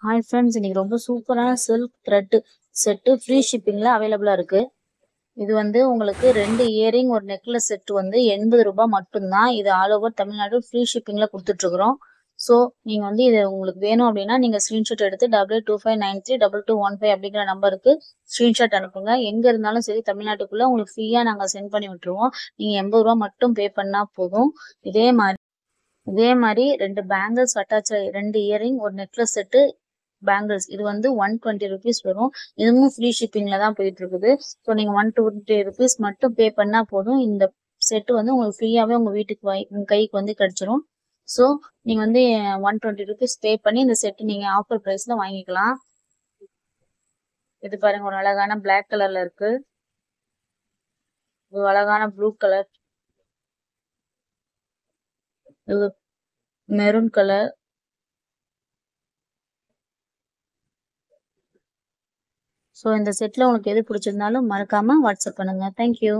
Hi friends, இன்னைக்கு ரொம்ப சூப்பரான சில்க் த்ரெட் செட்டு ஃப்ரீ ஷிப்பிங்ல அவைலபிளா இருக்கு. இது வந்து உங்களுக்கு 2 இயரிங் ஒரு நெக்லஸ் செட் வந்து 80 ரூபாய் மட்டும்தான். இது ஆல் ஓவர் தமிழ்நாடு ஃப்ரீ ஷிப்பிங்ல கொடுத்துட்டு இருக்கிறோம். ஸோ நீங்க வந்து இது உங்களுக்கு வேணும் அப்படின்னா நீங்க ஸ்கிரீன்ஷாட் எடுத்து 8825932215 அப்படிங்கிற நம்பருக்கு ஸ்கிரீன்ஷாட் அனுப்புங்க. எங்க இருந்தாலும் சரி தமிழ்நாட்டுக்குள்ள உங்களுக்கு ஃப்ரீயா நாங்க சென்ட் பண்ணி விட்டுருவோம். நீங்க 80 ரூபாய் மட்டும் பே பண்ணா போதும். இதே மாதிரி 2 பேங்கிள்ஸ் அட்டாச் 2 இயரிங் ஒரு நெக்லஸ் செட்டு பேங்கிள்ஸ் இது வந்து 120 ருபீஸ் வரும். இதுவும் ஃப்ரீ ஷிப்பிங்ல தான் போயிட்டு இருக்குது. ஸோ நீங்க 120 ருபீஸ் மட்டும் பே பண்ணா போதும். இந்த செட்டு வந்து உங்களுக்கு ஃப்ரீயாவே உங்க வீட்டுக்கு உங்க கைக்கு வந்து கிடைச்சிரும். ஸோ நீங்க வந்து 120 ருபீஸ் பே பண்ணி இந்த செட்டு நீங்க ஆஃபர் பிரைஸ்ல வாங்கிக்கலாம். இது பாருங்க, ஒரு அழகான பிளாக் கலர்ல இருக்கு. ஒரு அழகான ப்ளூ கலர், இது மெரூன் கலர். ஸோ இந்த செட்ல உங்களுக்கு எது பிடிச்சிருந்தாலும் மறக்காம வாட்ஸ்அப் பண்ணுங்க. தேங்க்யூ.